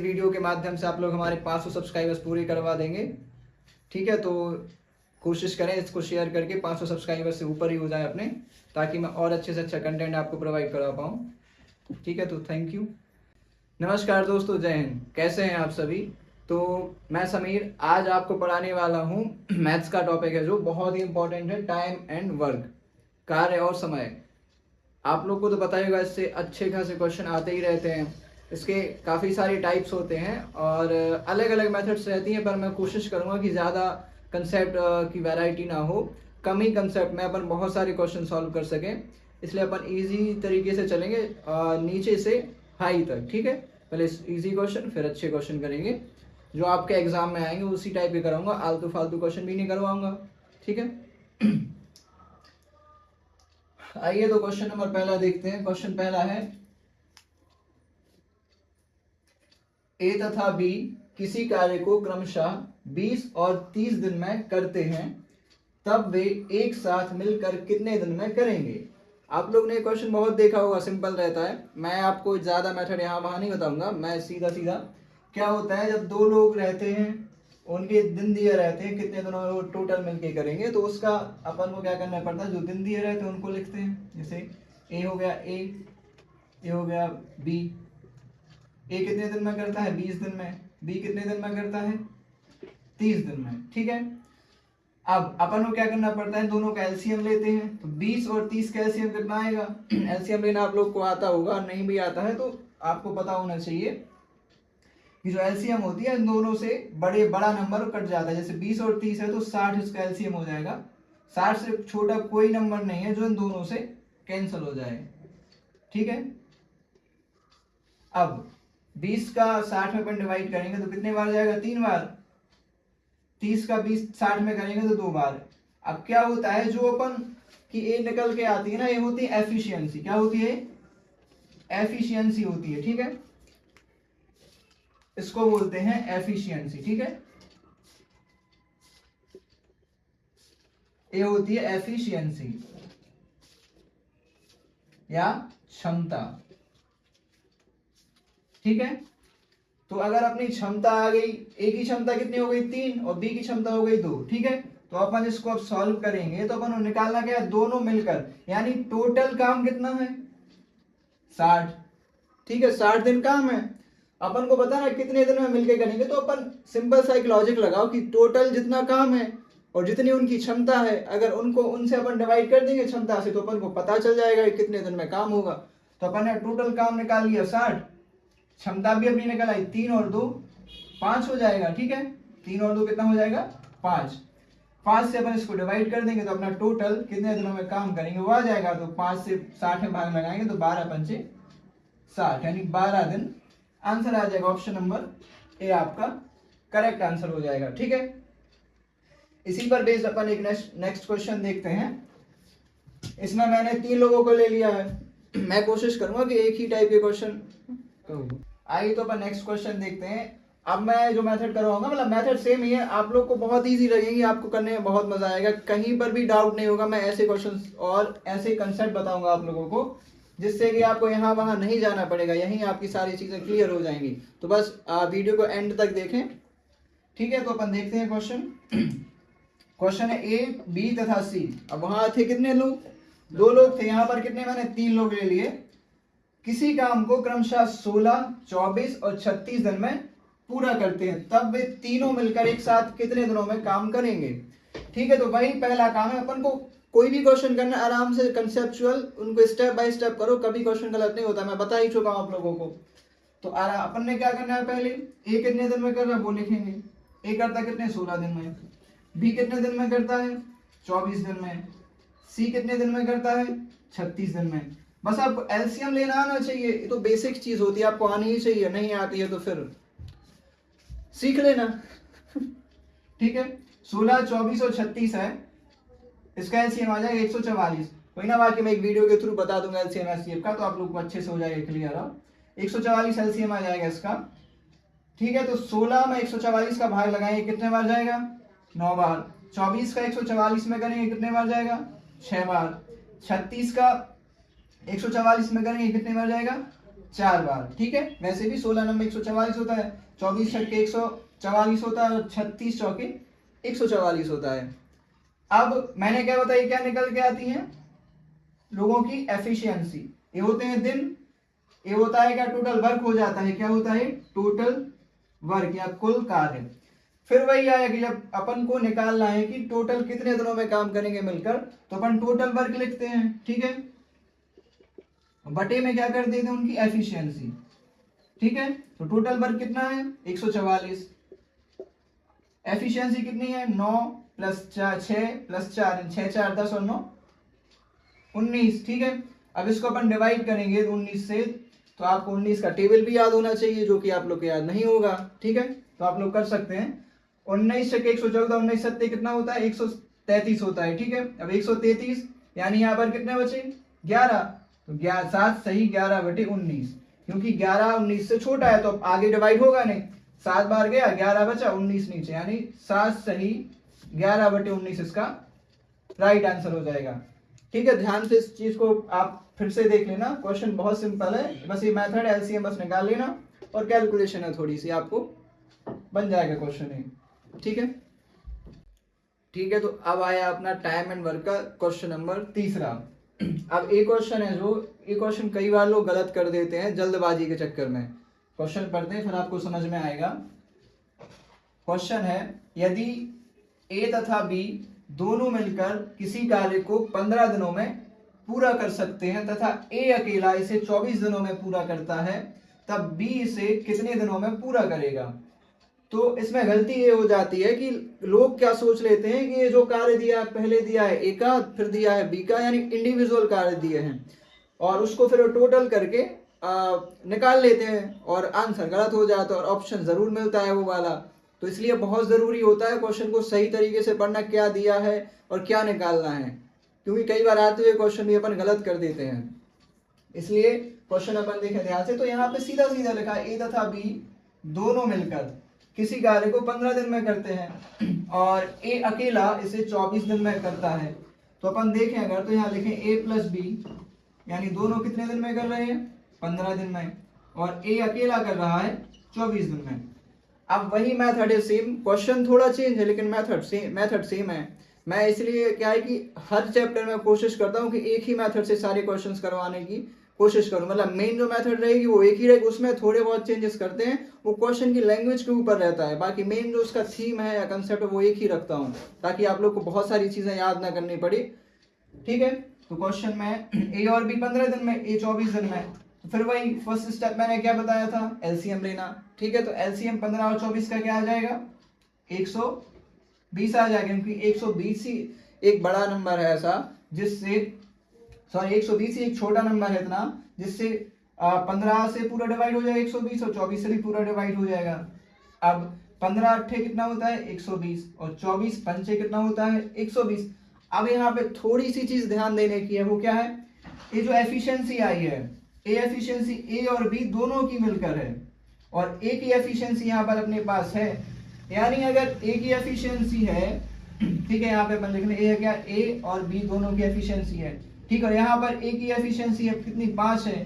Video के माध्यम से आप लोग हमारे 500 सब्सक्राइबर्स पूरे करवा देंगे। ठीक है, तो कोशिश करें इसको शेयर करके 500 सब्सक्राइबर्स से ऊपर ही हो जाए अपने, ताकि मैं और अच्छे से अच्छा कंटेंट आपको प्रोवाइड करवा पाऊँ। ठीक है, तो थैंक यू। नमस्कार दोस्तों, जय हिंद। कैसे हैं आप सभी? तो मैं समीर आज आपको पढ़ाने वाला हूँ मैथ्स का टॉपिक है जो बहुत ही इंपॉर्टेंट है, टाइम एंड वर्क, कार्य और समय। आप लोग को तो पता ही होगा, इससे अच्छे खासे क्वेश्चन आते ही रहते हैं। इसके काफ़ी सारे टाइप्स होते हैं और अलग अलग मेथड्स रहती हैं, पर मैं कोशिश करूँगा कि ज़्यादा कंसेप्ट की वैरायटी ना हो, कम ही कंसेप्ट में अपन बहुत सारे क्वेश्चन सॉल्व कर सकें। इसलिए अपन इजी तरीके से चलेंगे नीचे से हाई तक। ठीक है, पहले इजी क्वेश्चन फिर अच्छे क्वेश्चन करेंगे जो आपके एग्जाम में आएंगे, उसी टाइप के कराऊंगा। आलतू फालतू क्वेश्चन भी नहीं करवाऊंगा। ठीक है। आइए तो क्वेश्चन नंबर पहला देखते हैं। क्वेश्चन पहला है, ए तथा बी किसी कार्य को क्रमशः 20 और 30 दिन में करते हैं, तब वे एक साथ मिलकर कितने दिन में करेंगे? आप लोग ने क्वेश्चन बहुत देखा होगा, सिंपल रहता है। मैं आपको ज्यादा मेथड यहाँ वहां नहीं बताऊंगा, मैं सीधा सीधा क्या होता है, जब दो लोग रहते हैं, उनके दिन दिए रहते हैं, कितने दिनों में वो टोटल मिलके करेंगे, तो उसका अपन को क्या करना पड़ता है, जो दिन दिए रहते हैं उनको लिखते हैं। जैसे ए हो गया ए हो गया बी। ए कितने दिन में करता है? 20 दिन में। बी कितने दिन में करता है? 30 दिन में। ठीक है, अब अपन को क्या करना पड़ता है, दोनों का एलसीएम लेते हैं। तो 20 और 30 का एलसीएम कितना आएगा? एलसीएम लेना आप लोग को आता होगा, नहीं भी आता है तो आपको पता होना चाहिए कि जो एलसीएम होती है इन दोनों से बड़ा नंबर कट जाता है। जैसे 20 और 30 है तो 60 इसका एलसीएम हो जाएगा। 60 से छोटा कोई नंबर नहीं है जो इन दोनों से कैंसिल हो जाए। ठीक है, अब 20 का 60 में अपन डिवाइड करेंगे तो कितने बार जाएगा? 3 बार। 30 का 20 60 में करेंगे तो 2 बार। अब क्या होता है, जो अपन की ए निकल के आती है ना, ये होती है एफिशिएंसी। क्या होती है? एफिशिएंसी होती है। ठीक है, इसको बोलते हैं एफिशिएंसी। ठीक है, ये होती है एफिशिएंसी या क्षमता। ठीक है, तो अगर अपनी क्षमता आ गई, ए की क्षमता कितनी हो गई? 3 और बी की क्षमता हो गई 2। ठीक है, तो अपन इसको अब सॉल्व करेंगे तो अपन निकालना क्या है, दोनों मिलकर, यानी टोटल काम कितना है? 60। ठीक है, 60 दिन काम है। अपन को पता ना कितने दिन में मिलकर करेंगे, तो अपन सिंपल सा एक लॉजिक लगाओ कि टोटल जितना काम है और जितनी उनकी क्षमता है, अगर उनको उनसे अपन डिवाइड कर देंगे क्षमता से, तो अपन को पता चल जाएगा कि कितने दिन में काम होगा। तो अपन ने टोटल काम निकाल लिया 60, क्षमता भी अपनी निकल आई 3 और 2 5 हो जाएगा। ठीक है, 3 और 2 कितना हो जाएगा? 5। 5 से अपन इसको डिवाइड कर देंगे तो अपना टोटल कितने दिनों में काम करेंगे वो आ जाएगा। तो 5 से 60 में भाग लगाएंगे तो 12 पंचे 60, यानी 12 दिन। आंसर आ जाएगा ऑप्शन नंबर ए, आपका करेक्ट आंसर हो जाएगा। ठीक है, इसी पर बेस्ड अपन एक नेक्स्ट क्वेश्चन देखते हैं। इसमें मैंने 3 लोगों को ले लिया है, मैं कोशिश करूंगा कि एक ही टाइप के क्वेश्चन कहूँ। आइए तो अपन नेक्स्ट क्वेश्चन देखते हैं। अब मैं जो मेथड करवाऊंगा, मतलब मेथड सेम ही है, आप लोग को बहुत इजी लगेगी, आपको करने में बहुत मजा आएगा, कहीं पर भी डाउट नहीं होगा। मैं ऐसे क्वेश्चंस और ऐसे कंसेप्ट बताऊंगा आप लोगों को, जिससे कि आपको यहाँ वहां नहीं जाना पड़ेगा, यहीं आपकी सारी चीजें क्लियर हो जाएंगी। तो बस वीडियो को एंड तक देखें। ठीक है, तो अपन देखते हैं क्वेश्चन। क्वेश्चन है ए बी तथा सी। अब वहां थे कितने लोग? 2 लोग थे। यहाँ पर कितने? मैंने 3 लोग ले लिए। किसी काम को क्रमशः 16, 24 और 36 दिन में पूरा करते हैं, तब वे तीनों मिलकर एक साथ कितने दिनों में काम करेंगे? ठीक है, तो वही पहला काम है। अपन को कोई भी क्वेश्चन करना आराम से, कंसेप्चुअल, उनको स्टेप बाय स्टेप करो, कभी क्वेश्चन गलत नहीं होता, मैं बता ही चुका हूं आप लोगों को। तो अपन ने क्या करना है, पहले ए कितने दिन में कर रहा है वो लिखेंगे। ए करता कितने? 16 दिन में। बी कितने दिन में करता है? 24 दिन में। सी कितने दिन में करता है? 36 दिन में। बस आपको एलसीएम लेना आना चाहिए, ये तो बेसिक चीज होती है, आपको आनी ही चाहिए। नहीं आती है तो फिर सीख लेना। ठीक है, 16, 24 और 36 है, इसका एलसीएम आ जाएगा 144। कोई ना, बाकी मैं एक वीडियो के थ्रू बता दूंगा एलसीएम एससीएम का, तो आप लोग को अच्छे से हो जाएगा क्लियर। 144 एलसीएम आ जाएगा इसका। ठीक है, तो 16 में 144 का भाग लगाएंगे, कितने बार जाएगा? 9 बार। 24 का 144 में करेंगे, कितने बार जाएगा? 6 बार। 36 का 144 में करेंगे, कितने बार जाएगा? 4 बार, ठीक है। वैसे भी 16 नंबर 144 होता है, 24 छक्के 144 होता है और 36 चौके 144 होता है। अब मैंने क्या बताया, क्या निकल के आती है लोगों की एफिशिएंसी। ये होते हैं दिन, ये होता है क्या टोटल वर्क हो जाता है, क्या होता है टोटल वर्क या कुल कार्य। फिर वही आया कि जब अपन को निकालना है कि टोटल कितने दिनों में काम करेंगे मिलकर, तो अपन टोटल वर्क लिखते हैं, ठीक है, बटे में क्या कर देते हैं उनकी एफिशिएंसी, ठीक है। तो टोटल वर्क कितना है 144, एफिशिएंसी कितनी है 9 प्लस 4 6 प्लस 4 6 4 10 और 9 19, ठीक है। अब इसको अपन डिवाइड करेंगे 19 से, तो आपको 19 का टेबल भी याद होना चाहिए, जो कि आप लोग को याद नहीं होगा, ठीक है। तो आप लोग कर सकते हैं 19 छक्के 114, 19 सत्ते कितना होता है 133 होता है, ठीक है। अब 133 यानी यहाँ पर कितने बचे 11, तो 7 सही 11 बटे 19, क्योंकि 11 19 से छोटा है तो अब आगे डिवाइड होगा नहीं, 7 बार गया 11 बचा 19 नीचे, यानी 7 सही 11 बटे 19 इसका राइट आंसर हो जाएगा, ठीक है। ध्यान से इस चीज को आप फिर से देख लेना, क्वेश्चन बहुत सिंपल है, बस ये मेथड एलसीएम बस निकाल लेना और कैलकुलेशन है थोड़ी सी, आपको बन जाएगा क्वेश्चन ये, ठीक है। ठीक है, तो अब आया अपना टाइम एंड वर्क का क्वेश्चन नंबर 3। अब एक क्वेश्चन है जो, ये क्वेश्चन कई बार लोग गलत कर देते हैं जल्दबाजी के चक्कर में। क्वेश्चन पढ़ते हैं फिर आपको समझ में आएगा। क्वेश्चन है, यदि ए तथा बी दोनों मिलकर किसी कार्य को 15 दिनों में पूरा कर सकते हैं तथा ए अकेला इसे 24 दिनों में पूरा करता है, तब बी इसे कितने दिनों में पूरा करेगा। तो इसमें गलती ये हो जाती है कि लोग क्या सोच लेते हैं कि ये जो कार्य दिया है, पहले दिया है ए का, फिर दिया है बी का, यानी इंडिविजुअल कार्य दिए हैं, और उसको फिर टोटल करके निकाल लेते हैं और आंसर गलत हो जाता है और ऑप्शन जरूर मिलता है वो वाला। तो इसलिए बहुत जरूरी होता है क्वेश्चन को सही तरीके से पढ़ना, क्या दिया है और क्या निकालना है, क्योंकि कई बार आते हुए क्वेश्चन भी अपन गलत कर देते हैं। इसलिए क्वेश्चन अपन देखें ध्यान से, तो यहाँ पे सीधा सीधा लिखा है ए तथा बी दोनों मिलकर किसी कार्य को 15 दिन में करते हैं और ए अकेला इसे 24 दिन में करता है। तो अपन देखें अगर, तो यहाँ लिखें ए प्लस बी, यानी दोनों कितने दिन में कर रहे हैं 15 दिन में, और ए अकेला कर रहा है 24 दिन में। अब वही मेथड है सेम, क्वेश्चन थोड़ा चेंज है लेकिन मेथड सेम है। मैं इसलिए क्या है कि हर चैप्टर में कोशिश करता हूँ कि एक ही मेथड से सारे क्वेश्चंस करवाने की कोशिश करूँ, मतलब मेन जो मेथड रहेगी वो एक ही रहेगी, उसमें थोड़े बहुत चेंजेस करते हैं, वो क्वेश्चन की लैंग्वेज के ऊपर रहता है, बाकी मेन जो उसका थीम है या कंसेप्ट है वो एक ही रखता हूँ, ताकि आप लोग को बहुत सारी चीजें याद ना करनी पड़े, ठीक है। तो क्वेश्चन में ए और बी 15 दिन में, ए 24 दिन में, तो फिर वही फर्स्ट स्टेप मैंने क्या बताया था, एलसीएम लेना, ठीक है। तो एलसीएम 15 और 24 का क्या आ जाएगा 120 आ जाएगा, क्योंकि 120 ही एक बड़ा नंबर है ऐसा जिससे, सॉरी 120 ही एक छोटा नंबर है इतना जिससे 15 से पूरा डिवाइड हो जाएगा 120 और 24 से भी पूरा डिवाइड हो जाएगा। अब 15 अट्ठे कितना होता है 120 और 24 पंचे कितना होता है 120। अब यहाँ पे थोड़ी सी चीज ध्यान देने की है, वो क्या है, ये जो एफिशिएंसी आई है, ए एफिशिएंसी ए और बी दोनों की मिलकर है और ए की एफिशिएंसी यहाँ पर अपने पास है, यानी अगर ए की एफिशिएंसी है, ठीक है, यहाँ पे अपन लिख लें ए है क्या, ए और बी दोनों की एफिशिएंसी है, ठीक है। यहाँ पर ए की एफिशिएंसी है कितनी 5 है,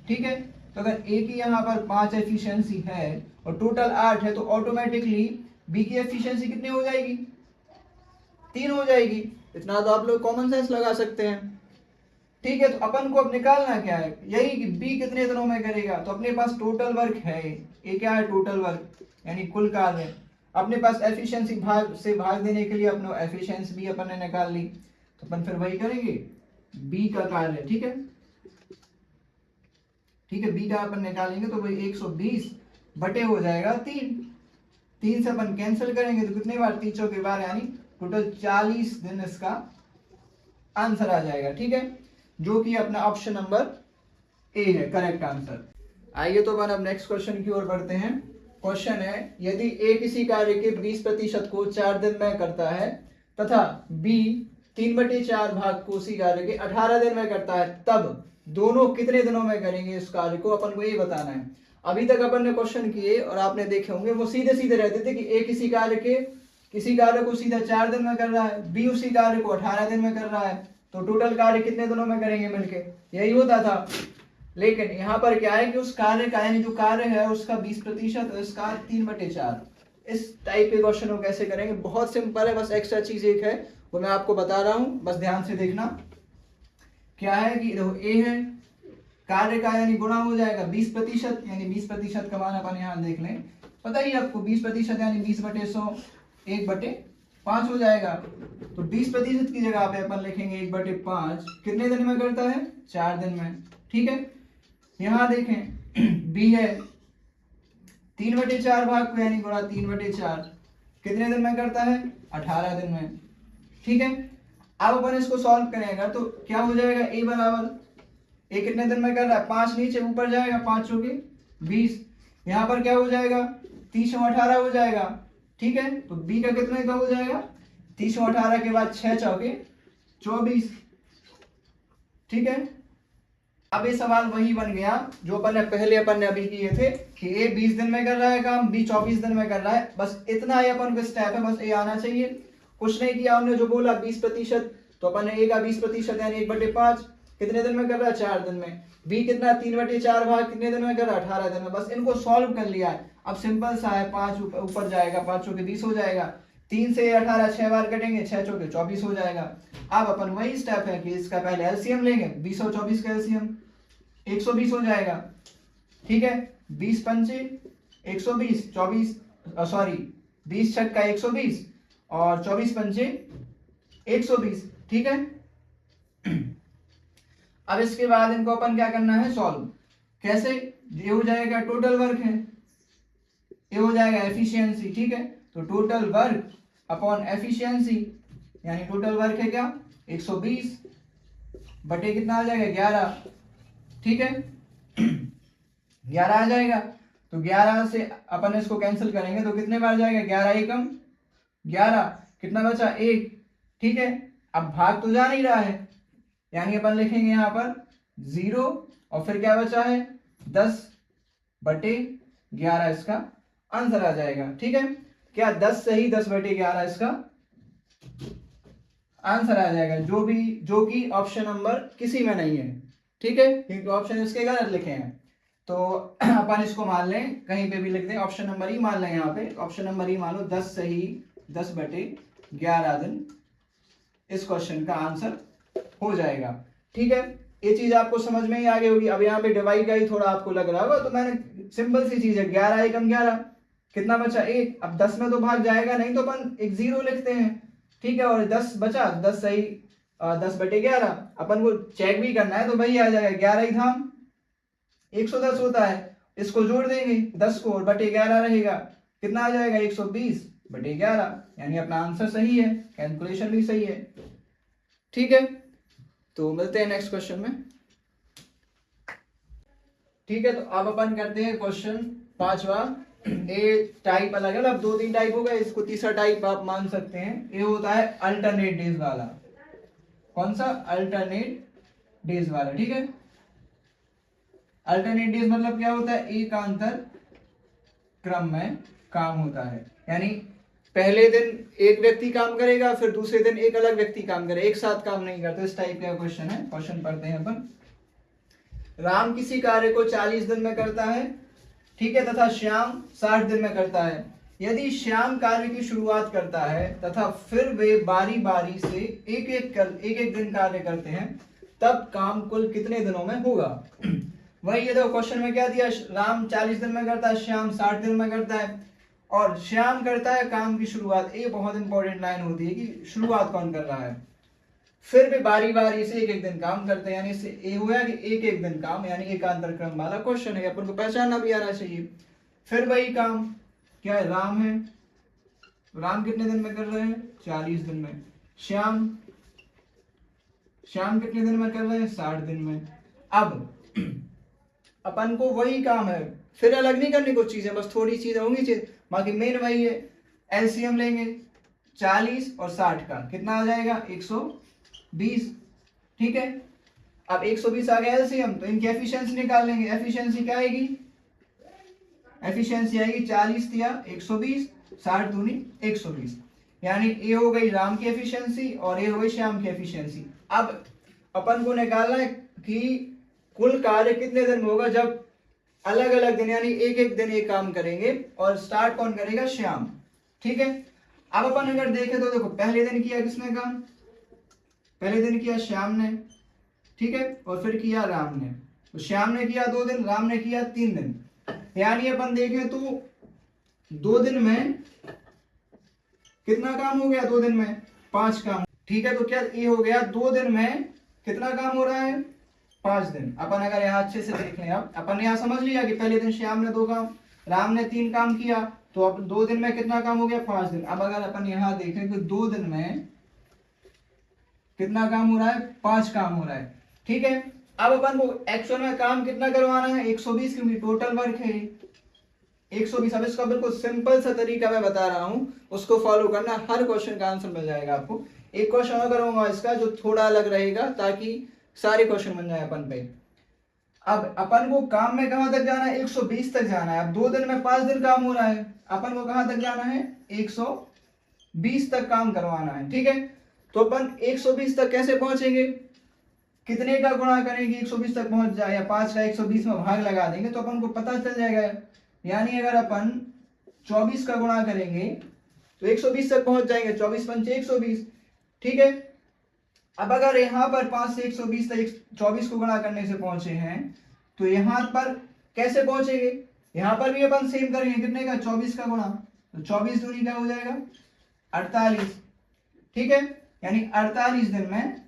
ठीक है। तो अगर ए की यहाँ पर 5 एफिशिएंसी है और टोटल 8 है, तो ऑटोमेटिकली बी की एफिशिएंसी कितनी हो जाएगी 3 हो जाएगी। इतना तो आप लोग कॉमन सेंस लगा सकते हैं, ठीक है। तो अपन को अब निकालना क्या है, यही कि बी कितने दिनों में करेगा। तो अपने पास टोटल वर्क है, ये क्या है टोटल वर्क यानी कुल कार्य, अपने पास एफिशिएंसी भाग से भाग देने के लिए अपने एफिशिएंसी भी अपन ने निकाल ली, तो अपन फिर वही करेंगे बी का कार्य, ठीक है, ठीक है। बी का अपन निकालेंगे तो वही 120 बटे हो जाएगा 3 से अपन कैंसिल करेंगे तो कितने बार 3 चौके बार, यानी टोटल 40 दिन इसका आंसर आ जाएगा, ठीक है, जो कि अपना ऑप्शन नंबर ए है करेक्ट आंसर। आइए तो अपन अब नेक्स्ट क्वेश्चन की ओर बढ़ते हैं। क्वेश्चन है, यदि ए किसी कार्य के 20% को 4 दिन में करता है तथा बी 3/4 भाग को उसी कार्य के 18 दिन में करता है, तब दोनों कितने दिनों में करेंगे इस कार्य को, अपन को ये बताना है। अभी तक अपन ने क्वेश्चन किए और आपने देखे होंगे वो सीधे सीधे रहते थे कि ए किसी कार्य को सीधा 4 दिन में कर रहा है, बी उसी कार्य को 18 दिन में कर रहा है, तो टोटल कार्य कितने दिनों में करेंगे मिलके, यही होता था। लेकिन यहाँ पर क्या है कि उस कार्य का यानी जो कार्य है उसका 20% और इसका 3/4। इस टाइप के क्वेश्चन को कैसे करेंगे, बहुत सिंपल है, बस एक्स्ट्रा चीज एक है वो मैं आपको बता रहा हूँ, बस ध्यान से देखना। क्या है कि देखो ए है, कार्य का यानी गुणा हो जाएगा 20%, यानी 20% का मान अपन यहाँ देख लें, पता ही आपको 20% यानी 20/100 1/5 हो जाएगा। तो 20% की जगह पे अपन लिखेंगे 1/5, कितने दिन में करता है, 4 दिन में। ठीक है, यहाँ देखें बी है 3/4 भाग को यानी गुणा 3/4 कितने दिन में करता है, 18 दिन में। ठीक है, अब अपन इसको सॉल्व करेंगे तो क्या हो जाएगा, ए बराबर ए कितने दिन में कर रहा है, 5 नीचे ऊपर जाएगा, 5 चौके 20, यहाँ पर क्या हो जाएगा 30 और 18 हो जाएगा। ठीक है, तो बी का कितने का हो जाएगा, 30 और 18 के बाद 6 चौके 24। ठीक है, अब ये सवाल वही बन गया जो अपन ने अभी किए थे कि ए 20 दिन में कर रहा है काम, बी 24 दिन में कर रहा है, बस इतना ही अपन को स्टेप है, बस ये आना चाहिए। कुछ नहीं किया हमने, जो बोला 20%, तो अपन ने ए का 20% यानी 1/5 कितने दिन में कर रहा है, 4 दिन में। बी कितना 3/4 भाग कितने दिन में कर रहा है, 18 दिन में। बस इनको सॉल्व कर लिया है, अब सिंपल सा है, 5 ऊपर जाएगा, 5 चौके 20 हो जाएगा, 3 से 18 6 बार कटेंगे, 6 चौके 24 हो जाएगा। अब अपन वही स्टेप है कि इसका पहले एलसीएम लेंगे, 20 और 24 का एलसीएम 120 हो जाएगा। ठीक है, 20 पंचे 120, 24 सॉरी 20 छक्का 120 और 24 पंचे 120। ठीक है, अब इसके बाद इनको अपन क्या करना है, सॉल्व। कैसे, ये हो जाएगा टोटल वर्क है, ये हो जाएगा एफिशिएंसी। ठीक है, तो टोटल वर्क अपॉन एफिशिएंसी, यानी टोटल वर्क है क्या 120 बटे कितना आ जाएगा 11। ठीक है, 11 आ जाएगा, तो 11 से अपन इसको कैंसिल करेंगे तो कितने बार जाएगा, 11 एकम 11, कितना बचा 1। ठीक है, अब भाग तो जा नहीं रहा है, यानी अपन लिखेंगे यहाँ पर 0 और फिर क्या बचा है 10/11 इसका आंसर आ जाएगा। ठीक है, क्या 10 सही 10/11 इसका आंसर आ जाएगा, जो कि ऑप्शन नंबर किसी में नहीं है। ठीक है, क्योंकि ऑप्शन इसके गलत लिखे हैं, तो अपन इसको मान लें, कहीं पे भी लिख दें ऑप्शन नंबर ही मान लें, यहाँ पे ऑप्शन नंबर ही मान लो, 10 सही 10/11 दिन इस क्वेश्चन का आंसर हो जाएगा। ठीक है, ये चीज आपको समझ में ही आ गई होगी। अब यहाँ पे डिवाइड का ही थोड़ा आपको लग रहा होगा, तो मैंने सिंपल सी चीज है, 11 एकम 11 कितना बचा 1। अब 10 में तो भाग जाएगा नहीं, तो अपन एक 0 लिखते हैं। ठीक है, और 10 बचा, 10 सही 10/11 अपन को चेक भी करना है, तो वही आ जाएगा 11 ही धाम 110 होता है, इसको जोड़ देंगे 10 को और बटे 11 रहेगा, कितना आ जाएगा 120/11, यानी अपना आंसर सही है, कैलकुलेशन भी सही है। ठीक है, तो मिलते हैं नेक्स्ट क्वेश्चन में। ठीक है, तो अब अपन करते हैं क्वेश्चन 5वां। ए टाइप अलग है, अब 2-3 टाइप हो गए, इसको तीसरा टाइप आप मान सकते हैं। ये होता है अल्टरनेट डेज वाला। कौन सा, अल्टरनेट डेज वाला। ठीक है, अल्टरनेट डेज मतलब क्या होता है, एकांतर क्रम में काम होता है, यानी पहले दिन एक व्यक्ति काम करेगा, फिर दूसरे दिन एक अलग व्यक्ति काम करेगा, एक साथ काम नहीं करते। इस टाइप का क्वेश्चन है। क्वेश्चन पढ़ते हैं अपन। राम किसी कार्य को 40 दिन में करता है, ठीक है, तथा श्याम 60 दिन में करता है। यदि श्याम कार्य की शुरुआत करता है तथा फिर वे बारी बारी से एक एक दिन कार्य करते हैं, तब काम कुल कितने दिनों में होगा। वही ये देखो क्वेश्चन में क्या दिया, राम 40 दिन में करता है, श्याम 60 दिन में करता है, और श्याम करता है काम की शुरुआत। ये बहुत इंपॉर्टेंट लाइन होती है कि शुरुआत कौन कर रहा है। फिर भी बारी बारी से एक एक दिन काम करते हैं, यानी इससे ये हुआ कि एक एक दिन काम, यानी एकांतर क्रम वाला क्वेश्चन है, अपन को पहचानना भी आना चाहिए। फिर वही काम क्या है, राम है, राम कितने दिन में कर रहे हैं 40 दिन में, श्याम कितने दिन में कर रहे हैं 60 दिन में। अब अपन को वही काम है, फिर अलग नहीं करनी कुछ चीजें, बस थोड़ी चीजें होंगी चीज, बाकी मेन वही है। एलसीएम लेंगे 40 और 60 का, कितना आ जाएगा 120। ठीक है, अब 120 आ गया एलसीएम, तो इनकी एफिशिएंसी निकाल लेंगे। एफिशिएंसी क्या आएगी, एफिशिएंसी आएगी 40 दिया 120, 60 दूनी 120, यानी ये हो गई राम की एफिशिएंसी और ये हो गई श्याम की एफिशिएंसी। अब अपन को निकालना है कि कुल कार्य कितने दिन में होगा, जब अलग अलग दिन यानी एक एक दिन एक काम करेंगे, और स्टार्ट कौन करेगा, श्याम। ठीक है, अब अपन अगर देखें तो देखो पहले दिन किया किसने काम, पहले दिन किया श्याम ने, ठीक है, और फिर किया राम ने। तो श्याम ने किया 2 दिन, राम ने किया 3 दिन, यानी अपन देखें तो 2 दिन में कितना काम हो गया, 2 दिन में 5 काम। ठीक है, तो क्या ये हो गया 2 दिन में कितना काम हो रहा है, 5 दिन। अपन अगर यहाँ अच्छे से देख लें, अब अपन यहाँ समझ लिया कि पहले दिन श्याम ने 2 काम, राम ने 3 काम किया, तो अब 2 दिन में कितना काम हो गया, 5 दिन। अब अगर अपन यहाँ देखें कि 2 दिन में कितना काम हो रहा है, 5 काम हो रहा है। ठीक है, अब अपन को एक्चुअल में काम कितना करवाना है, 120, क्योंकि टोटल वर्क है 120। अब इसका बिल्कुल सिंपल सा तरीका मैं बता रहा हूं, उसको फॉलो करना, हर क्वेश्चन का आंसर मिल जाएगा आपको। एक क्वेश्चन और करूंगा इसका जो थोड़ा अलग रहेगा, ताकि सारे क्वेश्चन बन जाए अपन पे। अब अपन को काम में कहां तक जाना है, 120 तक जाना है। अब 2 दिन में 5 दिन काम हो रहा है, अपन को कहां तक जाना है, 120 तक काम करवाना है। ठीक है, तो अपन 120 तक कैसे पहुंचेंगे, कितने का गुणा करेंगे 120 तक पहुंच जाए, या 5 का 120 में भाग लगा देंगे तो अपन को पता चल जाएगा। यानी अगर अपन 24 का गुणा करेंगे तो 120 तक पहुंच जाएंगे, 24 पंचे 120। ठीक है, अब अगर यहाँ पर 5 से 120 तक 24 को गुणा करने से पहुंचे हैं, तो यहाँ पर कैसे पहुंचेंगे, यहाँ पर भी अपन सेम करेंगे, कितने का, 24 का गुणा, तो 24 दूनी क्या हो जाएगा, 48। ठीक है, यानी 48 दिन में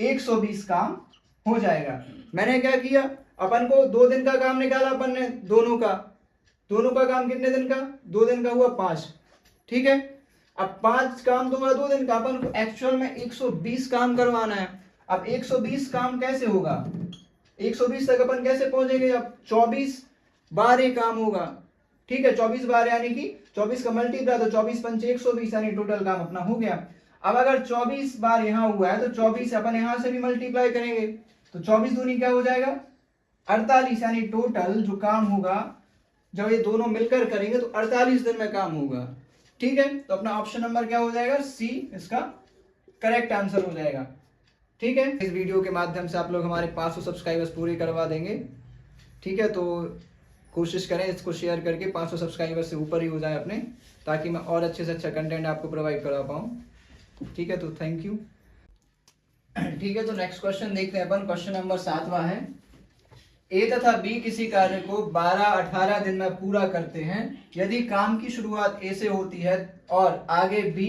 120 काम हो जाएगा। मैंने क्या किया, अपन को 2 दिन का काम निकाला अपन ने, दोनों का काम कितने दिन का, 2 दिन का हुआ 5। ठीक है, अब 5 काम तो हुआ 2 दिन का, अपन को एक्चुअल में 120 काम करवाना है। अब 120 काम कैसे होगा, 120 तक अपन कैसे पहुंचेंगे, अब 24 बार ये काम होगा। ठीक है, 24 बार यानी कि 24 का मल्टीप्लाई, तो 24 पंचे 120, यानी टोटल काम अपना हो गया। अब अगर 24 बार यहाँ हुआ है तो 24 अपन यहाँ से भी मल्टीप्लाई करेंगे, तो 24 दूनी क्या हो जाएगा, 48, यानी टोटल जो काम होगा जब ये दोनों मिलकर करेंगे तो 48 दिन में काम होगा। ठीक है, तो अपना ऑप्शन नंबर क्या हो जाएगा, सी इसका करेक्ट आंसर हो जाएगा। ठीक है, इस वीडियो के माध्यम से आप लोग हमारे 500 सब्सक्राइबर्स पूरे करवा देंगे। ठीक है, तो कोशिश करें इसको शेयर करके 500 सब्सक्राइबर्स से ऊपर ही हो जाए अपने, ताकि मैं और अच्छे से अच्छा कंटेंट आपको प्रोवाइड करवा पाऊँ। ठीक है, तो थैंक यू। ठीक है, तो नेक्स्ट क्वेश्चन देखते हैं अपन। क्वेश्चन नंबर 7वां है, ए तथा बी किसी कार्य को 12-18 दिन में पूरा करते हैं। यदि काम की शुरुआत ए से होती है और आगे बी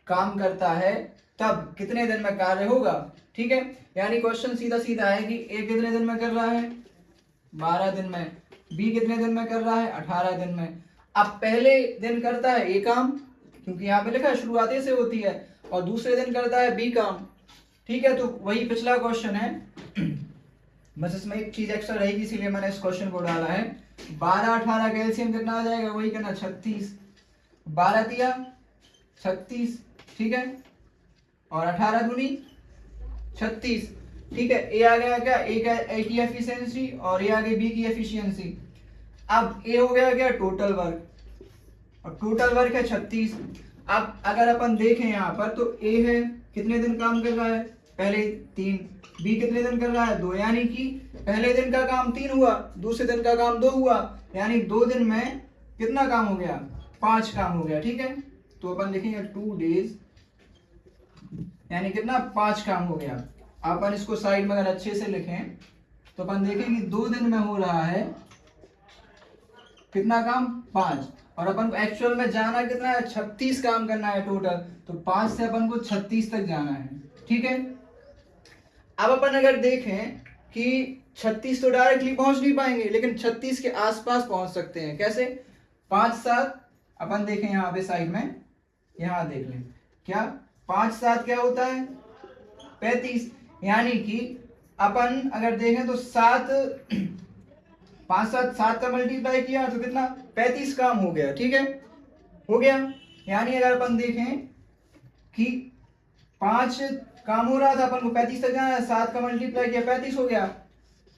काम करता है, तब कितने दिन में कार्य होगा। ठीक है, यानी क्वेश्चन सीधा सीधा है कि ए कितने दिन में कर रहा है, 12 दिन में, बी कितने दिन में कर रहा है, 18 दिन में। अब पहले दिन करता है ए काम, क्योंकि यहाँ पे लिखा है शुरुआत ए से होती है, और दूसरे दिन करता है बी काम। ठीक है, तो वही पिछला क्वेश्चन है, बस इसमें एक चीज एक्स्ट्रा रहेगी, इसीलिए मैंने इस क्वेश्चन को डाला है। 12-18 का एलसीएम कितना आ जाएगा, वही करना 36, 12 दिया 36। ठीक है, और 18 दूनी 36। ठीक है, ए आ गया क्या, ए की एफिशिएंसी, और ए आ गई बी की एफिशिएंसी। अब ए हो गया क्या, टोटल वर्क, और टोटल वर्क है 36। अब अगर अपन देखें यहाँ पर तो ए है कितने दिन काम कर रहा है, पहले 3, बी कितने दिन कर रहा है, 2, यानी कि पहले दिन का काम 3 हुआ, दूसरे दिन का काम 2 हुआ, यानी 2 दिन में कितना काम हो गया, 5 काम हो गया। ठीक है, तो अपन लिखेंगे 2 डेज, यानी कितना, 5 काम हो गया। अपन इसको साइड में अगर अच्छे से लिखें तो अपन देखेंगे 2 दिन में हो रहा है कितना काम, 5, और अपन को एक्चुअल में जाना कितना है, 36 काम करना है टोटल, तो 5 से अपन को 36 तक जाना है। ठीक है, अब अपन अगर देखें कि 36 तो डायरेक्टली पहुंच नहीं पाएंगे, लेकिन 36 के आसपास पहुंच सकते हैं। कैसे, 5-7, अपन देखें यहाँ पे साइड में, यहाँ देख लें क्या, 5-7 क्या होता है, 35, यानी कि अपन अगर देखें तो 7 का मल्टीप्लाई किया तो कितना, 35 काम हो गया। ठीक है, हो गया, यानी अगर अपन देखें कि 5 काम हो रहा था, अपन को 35 तक जाना है, 7 का मल्टीप्लाई किया 35 हो गया।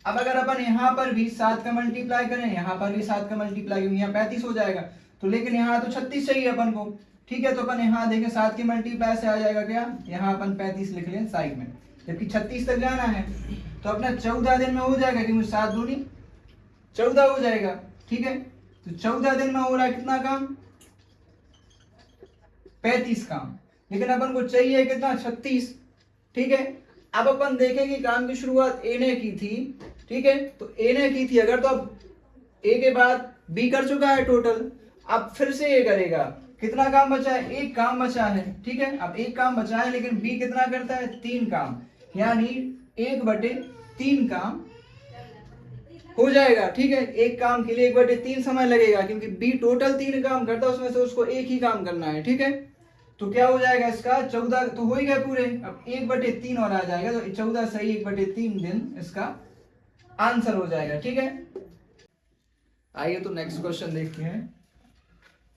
अब अगर अपन यहाँ पर भी 7 का मल्टीप्लाई करें, यहाँ पर भी 7 का मल्टीप्लाई करें, यहाँ 35 हो जाएगा, तो लेकिन यहाँ तो 36 चाहिए अपन को। ठीक है, तो अपन यहाँ देखें 7 के मल्टीप्लाई से आ जाएगा क्या, यहाँ अपन 35 लिख लें साइड में। जबकि 36 तक जाना है, तो अपना 14 दिन में हो जाएगा, क्योंकि 7 दूनी 14 हो जाएगा। ठीक है, तो 14 दिन में हो रहा है कितना काम, 35 काम, लेकिन अपन को चाहिए कितना, 36। ठीक है, अब अपन देखेंगे काम की शुरुआत ए ने की थी। ठीक है, तो ए ने की थी अगर, तो अब ए के बाद बी कर चुका है टोटल, अब फिर से ए करेगा। कितना काम बचा है, एक काम बचा है। ठीक है, अब एक काम बचा है, लेकिन बी कितना करता है, 3 काम, यानी 1/3 काम हो जाएगा। ठीक है, एक काम के लिए 1/3 समय लगेगा, क्योंकि बी टोटल 3 काम करता है, उसमें से उसको एक ही काम करना है। ठीक है, तो क्या हो जाएगा इसका, 14 तो हो ही गए पूरे, अब 1/3 और आ जाएगा, तो 14 सही 1/3 दिन इसका आंसर हो जाएगा। ठीक है, आइए तो नेक्स्ट क्वेश्चन देखते हैं।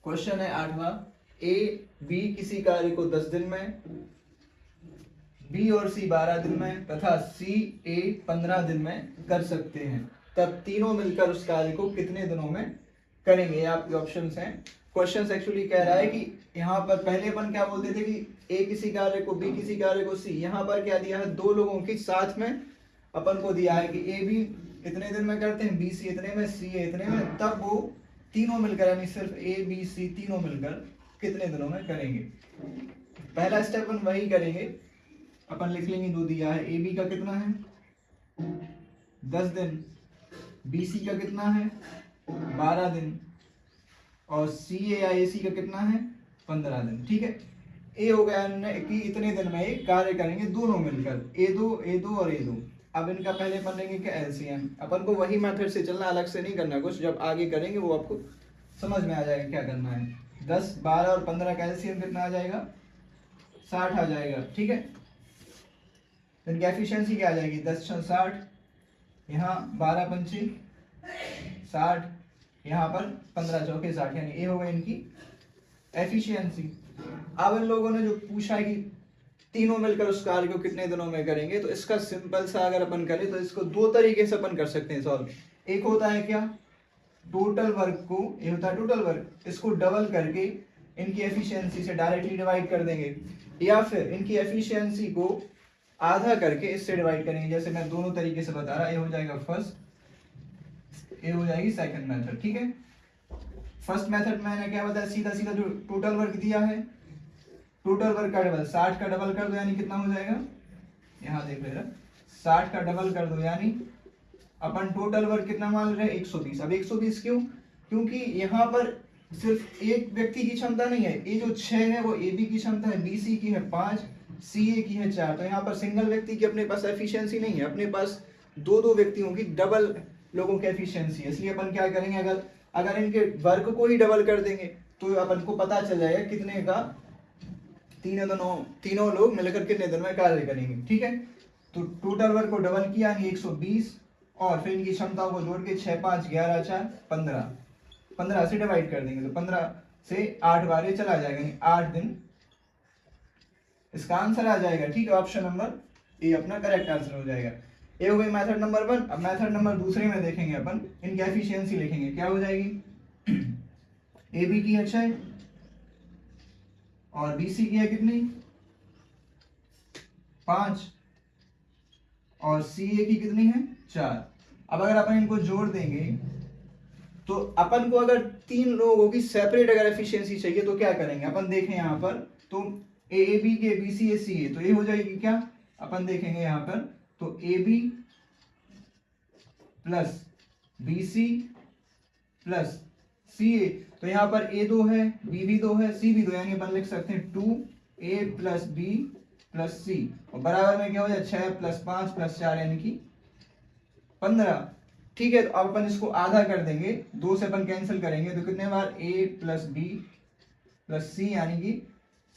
क्वेश्चन है 8वां, ए बी किसी कार्य को 10 दिन में, बी और सी 12 दिन में तथा सी ए 15 दिन में कर सकते हैं, तब तीनों मिलकर उस कार्य को कितने दिनों में करेंगे। आपके ऑप्शंस हैं। क्वेश्चन एक्चुअली कह रहा है कि यहाँ पर पहले अपन क्या बोलते थे कि ए किसी कार्य को, बी किसी कार्य को, सी, यहाँ पर क्या दिया है, 2 लोगों की साथ में अपन को दिया है कि ए बी इतने दिन में करते हैं, बी सी इतने में, सी ए इतने में, तब वो तीनों मिलकर, यानी सिर्फ ए बी सी तीनों मिलकर कितने दिनों में करेंगे। पहला स्टेप अपन वही करेंगे, अपन लिख लेंगे, 2 दिया है, ए बी का कितना है 10 दिन, बी सी का कितना है 12 दिन, और सी ए या ए सी का कितना है 15 दिन। ठीक है, ए हो गया कि इतने दिन में एक कार्य करेंगे दोनों मिलकर, ए दो और ए दो। अब इनका पहले अपन लेंगे क्या, एलसीएम। अपन को वही मेथड से चलना, अलग से नहीं करना कुछ, जब आगे करेंगे वो आपको समझ में आ जाएगा क्या करना है। 10, 12 और 15 का एलसीएम कितना आ जाएगा, 60 आ जाएगा। ठीक है, इनकी एफिशिएंसी क्या आ जाएगी, 10 × 60, यहाँ 12 × 5 60, यहाँ पर 15 × 4 60, यानी ए हो गई इनकी एफिशिएंसी। अब इन लोगों ने जो पूछा है कि तीनों मिलकर उस कार्य को कितने दिनों में करेंगे, तो इसका सिंपल सा अगर अपन करें तो इसको 2 तरीके से अपन कर सकते हैं सॉल्व। एक होता है क्या, टोटल वर्क को, ये होता है टोटल वर्क, इसको डबल करके इनकी एफिशिएंसी से डायरेक्टली डिवाइड कर देंगे, या फिर इनकी एफिशिएंसी को आधा करके इससे डिवाइड करेंगे। जैसे मैं दोनों तरीके से बता रहा, ये हो जाएगा फर्स्ट, ये हो जाएगी सेकंड मेथड। ठीक है, फर्स्ट मेथड मैंने क्या बताया, सीधा सीधा जो टोटल वर्क दिया है, टोटल वर्क का डबल, 60 का डबल कर दो, यानी कितना हो जाएगा, यहाँ देख लेना, 60 का डबल कर दो, यानी अपन टोटल वर्क कितना मान रहे हैं 120। अब 120 क्यों, क्योंकि यहाँ पर सिर्फ एक व्यक्ति की क्षमता नहीं है, ये जो 6 है वो ए बी की क्षमता है, बी सी की है 5, सी ए की है 4, तो यहाँ पर सिंगल व्यक्ति की अपने पास एफिशिएंसी नहीं है, अपने पास 2 व्यक्तियों की डबल लोगों की एफिशिएंसी है। इसलिए अपन क्या करेंगे, अगर इनके वर्क को ही डबल कर देंगे तो अपन को पता चल जाएगा कितने का तीनों लोग मिलकर कितने दिन में कार्य करेंगे। ठीक है, तो टोटल वर्क को डबल किया यानी 120, और फिर इनकी क्षमताओं को जोड़ के 6, 5, 11, 4, 15 से डिवाइड कर देंगे, तो 15 से 8 बार ये चला जाएगा, यानी 8 दिन इसका आंसर आ जाएगा। ठीक है, ऑप्शन नंबर ए अपना करेक्ट आंसर हो जाएगा। ये हो गई मेथड नंबर 1। अब मेथड नंबर दूसरे में देखेंगे अपन, इनकी एफिशिएंसी लिखेंगे, क्या हो जाएगी, ए बी की है 6 और बी सी की है कितनी 5 और सी ए की कितनी है 4। अब अगर अपन इनको जोड़ देंगे तो अपन को अगर 3 लोगों की सेपरेट अगर एफिशिएंसी चाहिए तो क्या करेंगे, अपन देखें यहाँ पर, तो ए बी के B C A C A, तो ये हो जाएगी क्या, अपन देखेंगे यहाँ पर, तो A B plus B C plus C A, तो यहाँ पर ए 2 है, बी भी 2 है, सी भी 2, यानी अपन लिख सकते हैं 2a प्लस बी प्लस सी, और बराबर में क्या हो जाए 6 + 5 + 4 यानी कि 15। ठीक है, तो अब अपन इसको आधा कर देंगे, 2 से अपन कैंसिल करेंगे, तो कितने बार a प्लस बी प्लस सी, यानी कि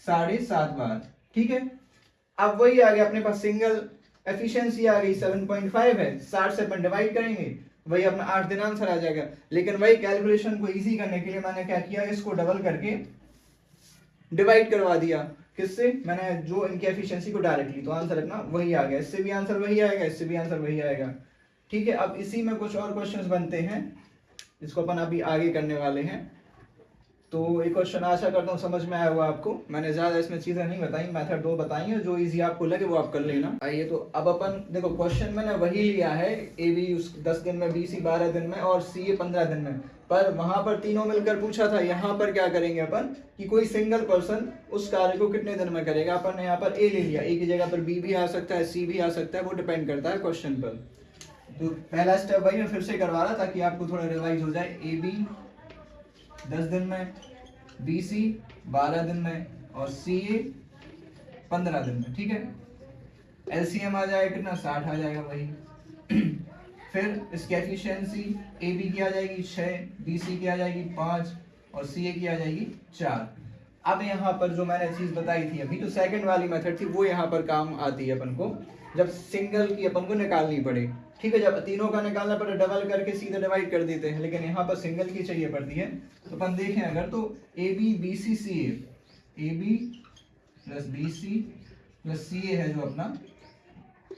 7.5 बार। ठीक है, अब वही आ गया अपने पास, सिंगल एफिशिएंसी आ गई 7.5 है, 60 से अपन डिवाइड करेंगे, वही अपना 8 दिन आंसर आ जाएगा। लेकिन वही कैलकुलेशन को इजी करने के लिए मैंने क्या किया, इसको डबल करके डिवाइड करवा दिया, किससे, मैंने जो इनकी एफिशिएंसी को डायरेक्टली, तो आंसर अपना वही आ गया, इससे भी आंसर वही आएगा, इससे भी आंसर वही आएगा। ठीक है, अब इसी में कुछ और क्वेश्चंस बनते हैं जिसको अपन अभी आगे करने वाले हैं। तो ये क्वेश्चन आशा करता हूँ समझ में आया होगा आपको। मैंने ज्यादा इसमें चीजें नहीं बताई, मेथड 2 बताई है, जो इजी आपको लगे वो आप कर लेना। आइए तो अब अपन देखो, क्वेश्चन मैंने वही लिया है, ए बी 10 दिन में, बी सी 12 दिन में और सी ए 15 दिन में, पर वहां पर तीनों मिलकर पूछा था। यहाँ पर क्या करेंगे अपन कि कोई सिंगल पर्सन उस कार्य को कितने दिन में करेगा। अपन ने यहाँ पर ए ले लिया, ए की जगह पर बी भी आ सकता है, सी भी आ सकता है, वो डिपेंड करता है क्वेश्चन पर। तो पहला स्टेप वही मैं फिर से करवा रहा ताकि आपको थोड़ा रिवाइज हो जाए। ए बी 10 दिन में, बी सी 12 दिन में और सी ए 15 दिन में, ठीक है। एलसीएम आ जाएगा कितना, 60 आ जाएगा वही। फिर इसकी एफिशिएंसी ए बी की आ जाएगी 6, बी सी की आ जाएगी 5 और सी ए की आ जाएगी 4। अब यहाँ पर जो मैंने चीज बताई थी अभी, तो सेकंड वाली मेथड थी, वो यहाँ पर काम आती है अपन को, जब सिंगल की अपन को निकालनी पड़े, ठीक है। जब तीनों का निकालना पड़े डबल करके सीधे डिवाइड कर देते हैं, लेकिन यहाँ पर सिंगल की चाहिए पड़ती है। तो अपन देखें अगर, तो A B B C C A B plus B C plus C A है जो अपना,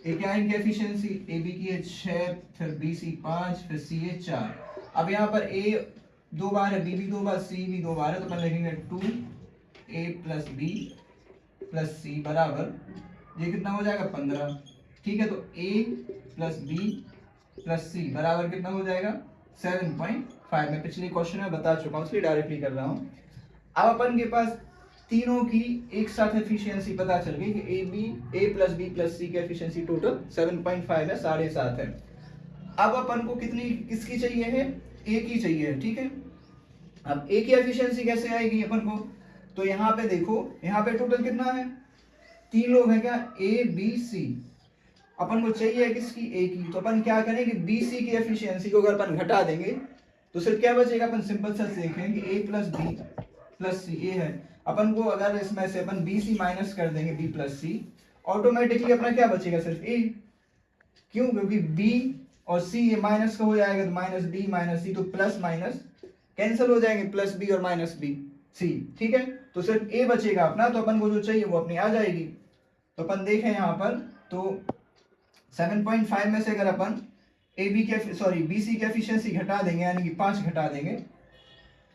ए क्या है इनकी एफिशिएंसी, ए बी की है 6, फिर बी सी 5, फिर सी ए 4। अब यहाँ पर ए 2 बार है, बी भी 2 बार, सी भी 2 बार है, तो अपन लिखेंगे 2a प्लस बी प्लस सी बराबर, ये कितना हो जाएगा 15, ठीक है। तो a प्लस बी प्लस सी बराबर कितना हो जाएगा 7.5। मैं पिछले क्वेश्चन में बता चुका हूँ, इसलिए डायरेक्टली कर रहा हूँ। अब अपन के पास तीनों की एक साथ एफिशिएंसी पता चल गई कि ए प्लस बी प्लस सी की एफिशिएंसी टोटल 7.5 है, 7.5 है। अब अपन को किसकी चाहिए है, ए की चाहिए है, ठीक है। अब ए की एफिशिएंसी कैसे आएगी अपन को, तो यहाँ पे देखो, यहाँ पे टोटल कितना है, 3 लोग हैं क्या, ए बी सी। अपन को चाहिए किसकी, ए की। तो अपन क्या करेंगे, बी सी की एफिशिएंसी को अगर अपन घटा देंगे तो सिर्फ क्या बचेगा, अपन सिंपल सा देखेंगे ए plus B plus C, A है अपन को, अगर इसमें से अपन बी सी माइनस कर देंगे बी प्लस सी, ऑटोमेटिकली अपना क्या बचेगा, सिर्फ ए। क्यों, क्योंकि बी और सी ये माइनस का हो जाएगा, तो माइनस बी माइनस सी, तो प्लस माइनस कैंसिल हो जाएंगे, प्लस बी और माइनस बी सी, ठीक है। तो सिर्फ ए बचेगा अपना, तो अपन को जो चाहिए वो अपनी आ जाएगी। तो अपन देखें यहाँ पर, तो 7.5 में से अगर अपन बी सी की एफिशिएंसी घटा देंगे, यानी कि 5 घटा देंगे,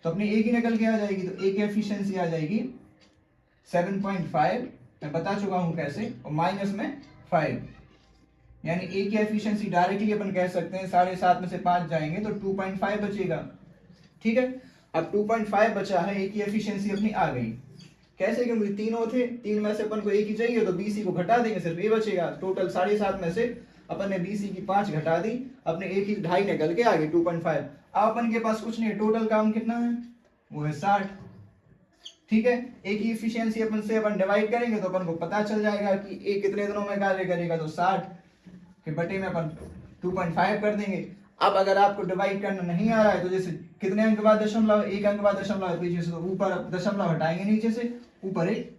तो अपनी ए की निकल के आ जाएगी। तो ए की एफिशिएंसी आ जाएगी 7.5, मैं बता चुका हूं कैसे, और माइनस में 5, यानी ए की एफिशिएंसी डायरेक्टली अपन कह सकते हैं 7.5 में से 5 जाएंगे तो 2.5 बचेगा, ठीक है। अब 2.5 बचा है, ए की एफिशिएंसी अपनी आ गई। कैसे, क्योंकि तीनों थे, 3 में से अपन को ए की चाहिए, तो बी सी को घटा देंगे, सिर्फ ए बचेगा। टोटल 7.5 में से अपन ने बी सी की 5 घटा दी, अपने ए की 2.5 निकल के आ गई 2.5। अब अपन के पास कुछ नहीं, टोटल काम कितना है, वो है 60, ठीक है। ए की एफिशिएंसी अपन डिवाइड करेंगे तो अपन को पता चल जाएगा कि ए कितने दिनों में कार्य करेगा, तो 60 के बटे में अपन 2.5 कर देंगे। अब अगर आपको डिवाइड करना नहीं आ रहा है, तो जैसे कितने अंक बाद दशमलव, एक अंक बाद दशमलव पीछे से, तो ऊपर दशमलव हटाएंगे, नीचे से ऊपर एक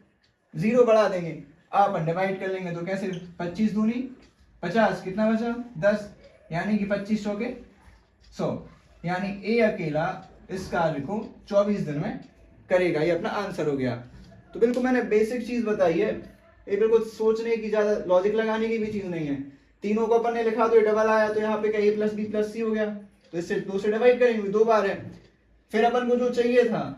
0 बढ़ा देंगे। अब अपन डिवाइड कर लेंगे, तो कैसे, 25 दूनी 50, कितना बचा 10, यानी कि 25 चौके 100, यानी ए अकेला इस कार्य को 24 दिन में करेगा। ये अपना आंसर हो गया। तो बिल्कुल मैंने बेसिक चीज बताई है, ये बिल्कुल सोचने की, ज्यादा लॉजिक लगाने की भी चीज नहीं है। तीनों को अपन ने लिखा, तो ये डबल आया, तो यहाँ पे क्या ए प्लस बी प्लस सी हो गया, तो इससे 2 से डिवाइड करेंगे, 2 बार है। फिर अपन को जो चाहिए था,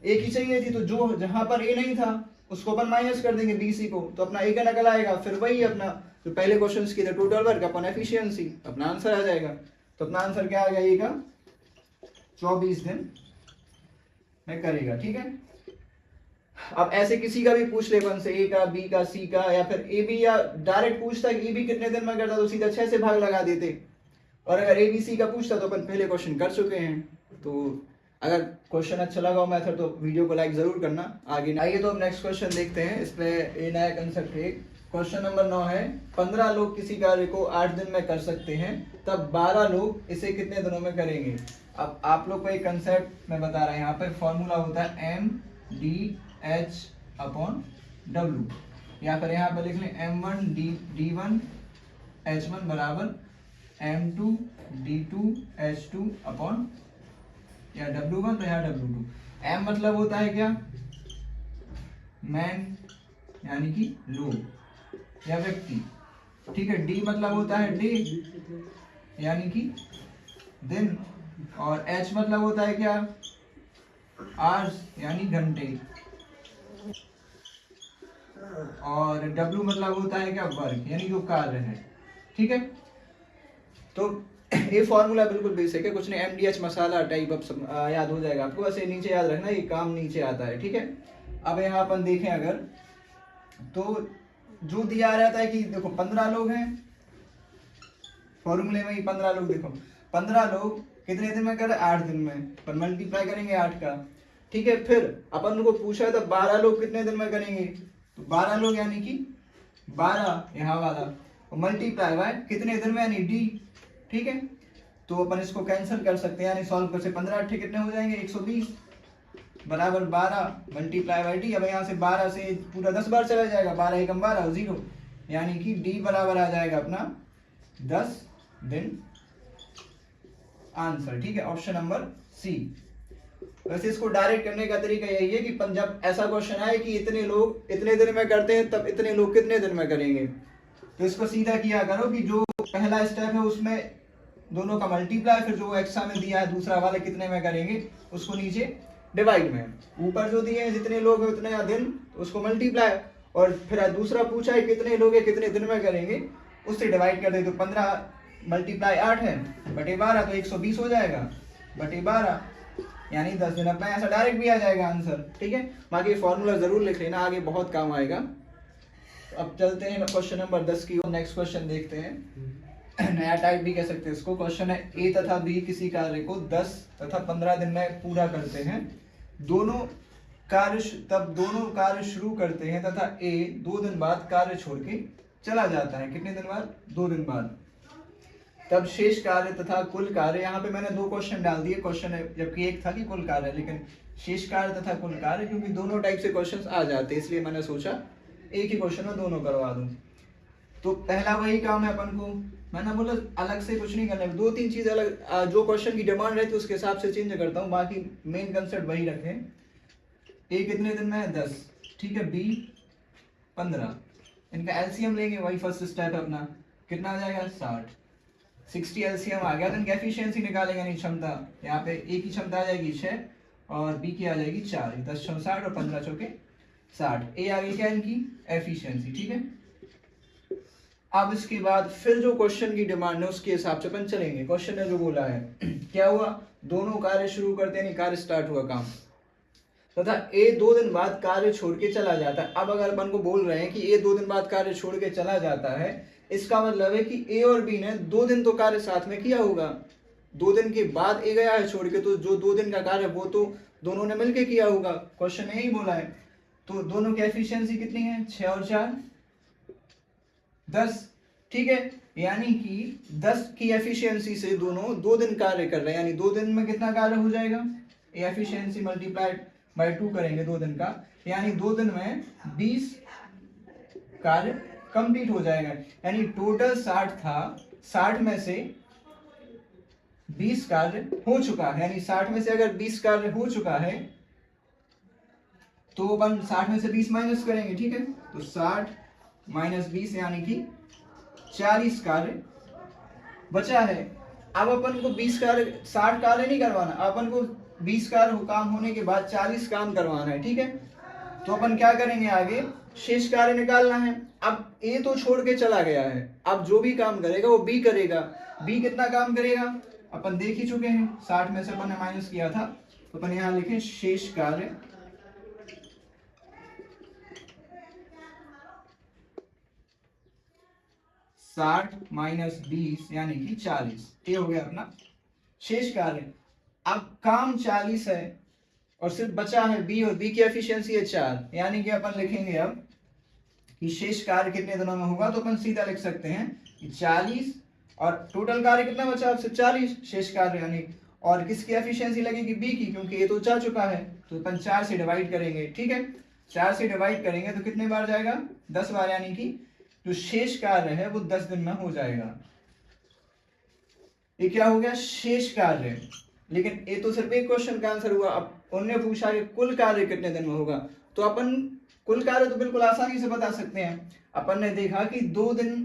ए की चाहिए थी, तो जो जहां पर ए नहीं था उसको अपन माइनस कर देंगे बी सी को, तो अपना ए का नकल आएगा। फिर वही अपना जो पहले क्वेश्चन की थे, टोटल वर्क अपन एफिशिएंसी, अपना आंसर आ जाएगा। तो अपना आंसर क्या आ गया, ए का 24 दिन में करेगा, ठीक है। अब ऐसे किसी का भी पूछ ले अपन से, ए का, बी का, सी का, या फिर ए बी, या डायरेक्ट पूछता कि ए बी कितने दिन में करता, तो सीधा 6 से भाग लगा देते। और अगर ए बी सी का पूछता तो अपन पहले क्वेश्चन कर चुके हैं। तो अगर क्वेश्चन अच्छा लगा हो मेथड, तो वीडियो को लाइक जरूर करना। आगे आइए तो हम नेक्स्ट क्वेश्चन देखते हैं। इस पे ये नया कंसेप्ट है। क्वेश्चन नंबर 9 है, 15 लोग किसी कार्य को 8 दिन में कर सकते हैं, तब 12 लोग इसे कितने दिनों में करेंगे। अब आप लोग को एक कंसेप्ट मैं बता रहा हूँ, यहाँ पे फॉर्मूला होता है MDH/W, या फिर यहाँ पर लिख लें M1D1H1 बराबर M2D2H2 अपॉन या W1, तो यहाँ W2। M मतलब होता है क्या, मैन, यानी कि लोग या व्यक्ति, ठीक है। D मतलब होता है डे, यानी कि दिन, और H मतलब होता है क्या, आवर्स यानी घंटे, और W मतलब होता है क्या, वर्क, यानी जो कार्य है। ठीक है, तो ये फॉर्मूला बिल्कुल बेसिक है, कुछ नहीं, MDH मसाला टाइप अब याद हो जाएगा आपको, बस ये नीचे याद रखना, ये काम नीचे आता है। ठीक है, अब यहाँ अपन देखें अगर, तो जो दिया रहता है कि देखो 15 लोग हैं, फॉर्मूले में ही 15 लोग, देखो 15 लोग कितने दिन में करे, 8 दिन में, पर मल्टीप्लाई करेंगे 8 का। ठीक है, फिर अपन को पूछा है तो 12 लोग कितने दिन में करेंगे, तो 12 लोग यानी कि 12 यहाँ वाला, और मल्टीप्लाई बाय कितने दिन में यानी D। ठीक है, तो अपन इसको कैंसिल कर सकते हैं, यानी सॉल्व कर सकते, 15 8 कितने हो जाएंगे, 120 बराबर 12 मल्टीप्लाई बाय D। अब यहाँ से 12 से पूरा 10 बार चला जाएगा, 12 एकम 12 0, यानी कि D बराबर आ जाएगा अपना 10 दिन, आंसर। ठीक है, ऑप्शन नंबर सी। वैसे इसको डायरेक्ट करने का तरीका यही है कि जब ऐसा क्वेश्चन आए कि इतने लोग इतने दिन में करते हैं, तब इतने लोग कितने दिन में करेंगे, तो इसको सीधा किया करो कि जो पहला स्टेप है उसमें दोनों का मल्टीप्लाई, फिर जो एक्स्ट्रा में दिया है दूसरा वाला कितने में करेंगे उसको नीचे डिवाइड में, ऊपर जो दिए हैं जितने लोग हैं उतने दिन उसको मल्टीप्लाई, और फिर दूसरा पूछा है कितने लोग हैं कितने दिन में करेंगे, उससे डिवाइड कर दे, तो 15 मल्टीप्लाई 8 है बटे 12, तो 120 हो जाएगा बटे 12, यानी 10 दिन। अपना ऐसा डायरेक्ट भी आ जाएगा आंसर। ठीक है, बाकी फॉर्मूला जरूर लिख लेना, आगे बहुत काम आएगा। अब चलते हैं क्वेश्चन नंबर 10 की ओर। नेक्स्ट क्वेश्चन देखते हैं, नया टाइप भी कह सकते हैं इसको। क्वेश्चन है A तथा B किसी कार्य को 10 तथा 15 दिन में पूरा करते हैं, दोनों कार्य शुरू करते हैं तथा A 2 दिन बाद कार्य छोड़ के चला जाता है। कितने दिन बाद, 2 दिन बाद। तब शेष कार्य तथा कुल कार्य, यहाँ पे मैंने 2 क्वेश्चन डाल दिए, क्वेश्चन है जबकि एक था कि कुल कार्य, लेकिन शेष कार्य तथा कुल कार्य, क्योंकि दोनों टाइप से क्वेश्चंस आ जाते हैं, इसलिए मैंने सोचा एक ही क्वेश्चन में दोनों करवा दूं। तो पहला वही काम है अपन को, मैंने बोला अलग से कुछ नहीं करना, 2-3 चीज अलग, जो क्वेश्चन की डिमांड रहती है उसके हिसाब से चेंज करता हूँ, बाकी मेन कंसेप्ट वही रखें। A कितने दिन में है, 10। ठीक है, B 15, इनका एलसीएम लेंगे, वही फर्स्ट स्टेप है अपना, कितना आ जाएगा 60। 60 एलसीएम आ गया, तो इनकी एफिशिएंसी निकालेंगे, नहीं क्षमता, यहाँ पे A की क्षमता आ जाएगी 6 और B की आ जाएगी 4, 10 6 60 और 15 चौके 60। A आ गई क्या इनकी एफिशिएंसी। ठीक है, अब इसके बाद फिर जो क्वेश्चन की डिमांड है उसके हिसाब से अपन चलेंगे। क्वेश्चन ने जो बोला है क्या हुआ, दोनों कार्य शुरू करते हैं, कार्य स्टार्ट हुआ काम, तथा A 2 दिन बाद कार्य छोड़ के चला जाता है। अब अगर अपन को बोल रहे हैं कि A 2 दिन बाद कार्य छोड़ के चला जाता है, इसका मतलब है कि A और B ने 2 दिन तो कार्य साथ में किया होगा, 2 दिन के बाद A गया है छोड़ के, तो जो 2 दिन का कार्य वो तो दोनों ने मिलके किया होगा, क्वेश्चन ने यही बोला है। तो दोनों की एफिशिएंसी कितनी है, 6 और 4 10। ठीक है, यानी कि 10 की एफिशिएंसी से दोनों 2 दिन कार्य कर रहे हैं, यानी 2 दिन में कितना कार्य हो जाएगा, एफिशिएंसी मल्टीप्लाइड बाय 2 करेंगे 2 दिन का, यानी 2 दिन में 20 कार्य कंप्लीट हो जाएगा। यानी टोटल 60 था, 60 में से 20 कार्य हो चुका है, यानी 60 में से अगर 20 कार्य हो चुका है तो अपन 60 में से 20 माइनस करेंगे। ठीक है, तो 60 माइनस 20 यानी कि 40 कार्य बचा है। अब अपन को 20 कार्य 60 कार्य नहीं करवाना, अपन को 20 कार्य काम होने के बाद 40 काम करवाना है। ठीक है, तो अपन क्या करेंगे, आगे शेष कार्य निकालना है। अब A तो छोड़ के चला गया है, अब जो भी काम करेगा वो B करेगा। B कितना काम करेगा अपन देख ही चुके हैं, 60 में से अपन ने माइनस किया था, तो अपन यहां लिखें शेष कार्य माइनस 20 यानी कि 40, ये हो गया अपना शेष कार्य। अब काम 40 है और सिर्फ बचा है B, और B की एफिशिएंसी है 4, यानी कि अपन लिखेंगे अब कि शेष कार्य कितने दिनों में होगा, तो अपन सीधा लिख सकते हैं कि 40, और टोटल कार्य कितना बचा अब सिर्फ 40 शेष कार्य, यानी और किसकी एफिशिएंसी लगेगी, B की, क्योंकि ये तो जा चुका है, तो अपन 4 से डिवाइड करेंगे। ठीक है, 4 से डिवाइड करेंगे तो कितने बार जाएगा, 10 बार, यानी कि जो शेष कार्य है वो 10 दिन में हो जाएगा। ये क्या हो गया, शेष कार्य। लेकिन ये तो सिर्फ एक क्वेश्चन का आंसर हुआ। अब उन्होंने पूछा कि कुल कार्य कितने दिन में होगा, तो अपन कुल कार्य तो बिल्कुल आसानी से बता सकते हैं। अपन ने देखा कि 2 दिन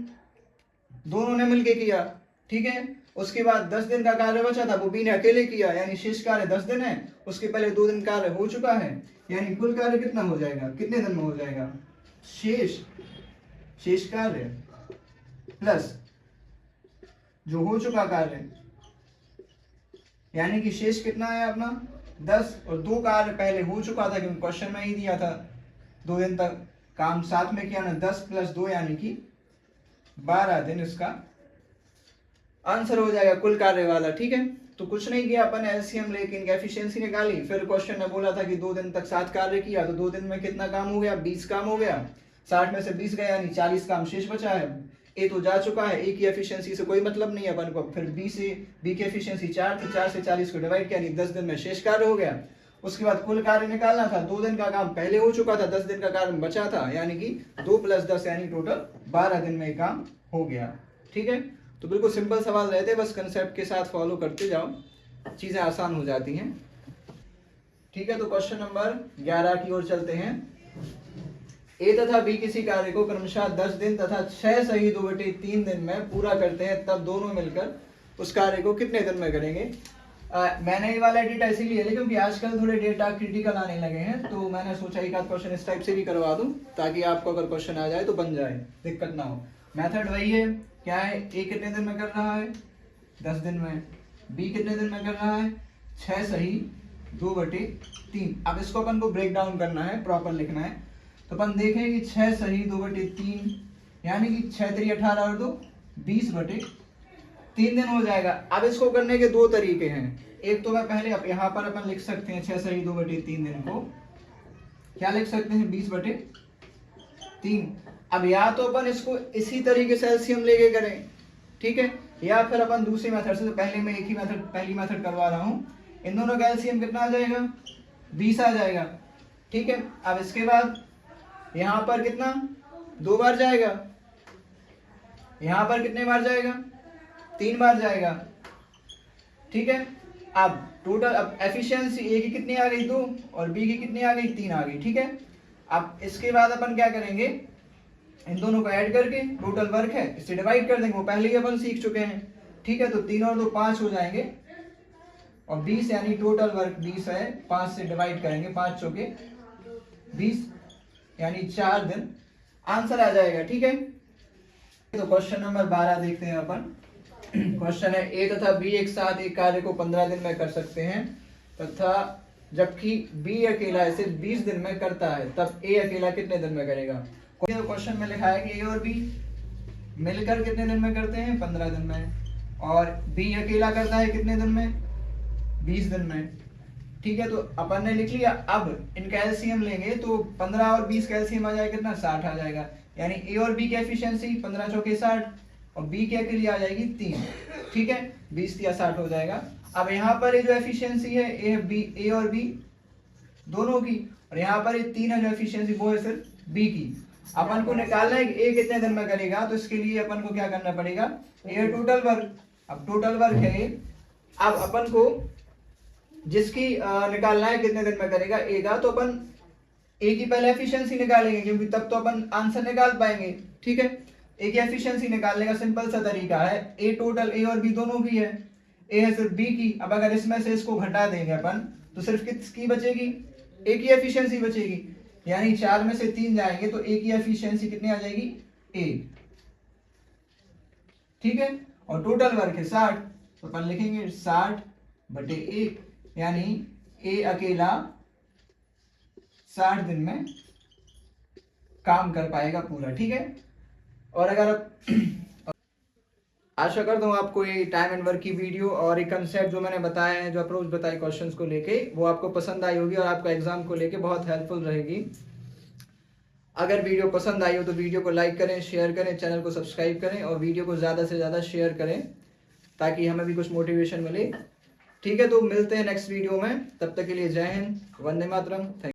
दोनों ने मिलके किया, ठीक है, उसके बाद 10 दिन का कार्य बचा था, वो बी ने अकेले किया, यानी शेष कार्य 10 दिन है, उसके पहले 2 दिन कार्य हो चुका है, यानी कुल कार्य कितना हो जाएगा, कितने दिन में हो जाएगा, शेष कार्य प्लस जो हो चुका कार्य, यानी कि शेष कितना है अपना 10, और 2 कार्य पहले हो चुका था क्योंकि क्वेश्चन में ही दिया था 2 दिन तक काम साथ में किया ना, 10 + 2 यानी कि 12 दिन इसका आंसर हो जाएगा कुल कार्य वाला। ठीक है, तो कुछ नहीं किया अपन एलसीएम लेके इनकी एफिशिएंसी निकाली, फिर क्वेश्चन ने बोला था कि 2 दिन तक 7 कार्य किया, तो 2 दिन में कितना काम हो गया, 20 काम हो गया, 60 में से 20 गया यानी 40 काम शेष बचा है। ए तो जा चुका है, ए की एफिशिएंसी से कोई मतलब नहीं है अपन को, फिर बी की एफिशिएंसी 4 थी, 4 से 40 को डिवाइड किया, 10 दिन में शेष कार्य हो गया। उसके बाद कुल कार्य निकालना था, 2 दिन का काम पहले हो चुका था, 10 दिन का कार्य बचा था, यानी कि 2 + 10 यानी टोटल 12 दिन में काम हो गया। ठीक है, तो बिल्कुल सिंपल सवाल रहते हैं, बस कंसेप्ट के साथ फॉलो करते जाओ, चीजें आसान हो जाती हैं। ठीक है, तो क्वेश्चन नंबर 11 की ओर चलते हैं। ए तथा बी किसी कार्य को क्रमशः 10 दिन तथा 6 सही 2/3 दिन में पूरा करते हैं, तब दोनों मिलकर उस कार्य को कितने दिन में करेंगे। मैंने ये वाला एडिट ऐसे लिया है क्योंकि आजकल थोड़े डेटा क्रिटिकल आने लगे हैं, तो मैंने सोचा एक आध क्वेश्चन इस टाइप से भी करवा दूं ताकि आपको अगर क्वेश्चन आ जाए तो बन जाए, दिक्कत ना हो। मेथड वही है, क्या है, ए कितने दिन में कर रहा है 10 दिन में, बी कितने दिन में कर रहा है 6 सही 2/3। अब इसको अपन को ब्रेक डाउन करना है, प्रॉपर लिखना है, तो अपन देखें कि 6 सही 2/3 यानी कि 6 3 18 और 2 20/3 दिन हो जाएगा। अब इसको करने के 2 तरीके हैं, एक तो मैं पहले अब यहाँ पर अपन लिख सकते हैं 6 सही 2/3 दिन को क्या लिख सकते हैं 20/3। अब या तो अपन इसको इसी तरीके से एलसीएम लेके करें, ठीक है, या फिर अपन दूसरी मेथड से, तो पहले मैं एक ही मेथड पहली मेथड करवा रहा हूँ, इन दोनों का एलसीएम कितना आ जाएगा 20 आ जाएगा। ठीक है, अब इसके बाद यहाँ पर कितना 2 बार जाएगा, यहाँ पर कितने बार जाएगा 3 बार जाएगा। ठीक है, अब टोटल अब एफिशिएंसी ए की कितनी आ गई 2 और बी की कितनी आ गई 3 आ गई। ठीक है, अब इसके बाद अपन क्या करेंगे, इन दोनों को ऐड करके टोटल वर्क है इससे डिवाइड कर देंगे, वो पहले ही अपन सीख चुके हैं। ठीक है, तो 3 और 2 5 हो जाएंगे और 20 यानी टोटल वर्क 20 है, 5 से डिवाइड करेंगे, 5 चौके 20 यानी 4 दिन आंसर आ जाएगा। ठीक है, तो क्वेश्चन नंबर 12 देखते हैं अपन। क्वेश्चन है ए तथा बी एक साथ एक कार्य को 15 दिन में कर सकते हैं तथा जबकि बी अकेला इसे 20 दिन में करता है, तब ए अकेला कितने दिन में करेगा। क्वेश्चन में लिखा है कि ए और बी मिलकर कितने दिन में करते हैं 15 दिन में, और बी अकेला करता है कितने दिन में 20 दिन में। ठीक है, तो अपन ने लिख लिया, अब इनका एलसीएम लेंगे तो 15 और 20 का एलसीएम आ जाएगा कितना 60 आ जाएगा, यानी ए और बी की एफिशिएंसी 15 चौके 60 और बी के लिए आ जाएगी 3। ठीक है, 20 या 60 हो जाएगा। अब यहाँ पर ये जो एफिशिएंसी है ए और बी दोनों की, और यहाँ पर ये 3 है जो एफिशिएंसी वो है सिर्फ बी की। अपन को निकालना है कि ए कितने दिन में करेगा, तो इसके लिए अपन को क्या करना पड़ेगा, ए टोटल वर्क, अब टोटल वर्क है, अब अपन को जिसकी निकालना है कितने दिन में करेगा ए का, तो अपन ए की पहले एफिशिएंसी निकालेंगे क्योंकि तब तो अपन आंसर निकाल पाएंगे। ठीक है, ए की एफिशिएंसी निकालने का सिंपल सा तरीका है, ए टोटल ए और बी दोनों की है, ए है सिर्फ बी की। अब अगर इसमें से इसको घटा देंगे अपन तो सिर्फ किसकी बचेगी, ए की एफिशिएंसी बचेगी, यानी 4 में से 3 जाएंगे तो ए की एफिशिएंसी कितनी आ जाएगी 1। ठीक है, और टोटल वर्क है 60, तो अपन लिखेंगे 60/1 यानी ए अकेला 60 दिन में काम कर पाएगा पूरा। ठीक है, और अगर आशा करता हूँ आपको ये टाइम एंड वर्क की वीडियो और एक कंसेप्ट जो मैंने बताया है, जो अप्रोच बताई क्वेश्चंस को लेके, वो आपको पसंद आई होगी और आपका एग्जाम को लेके बहुत हेल्पफुल रहेगी। अगर वीडियो पसंद आई हो तो वीडियो को लाइक करें, शेयर करें, चैनल को सब्सक्राइब करें और वीडियो को ज़्यादा से ज़्यादा शेयर करें ताकि हमें भी कुछ मोटिवेशन मिले। ठीक है, तो मिलते हैं नेक्स्ट वीडियो में, तब तक के लिए जय हिंद, वंदे मातरम।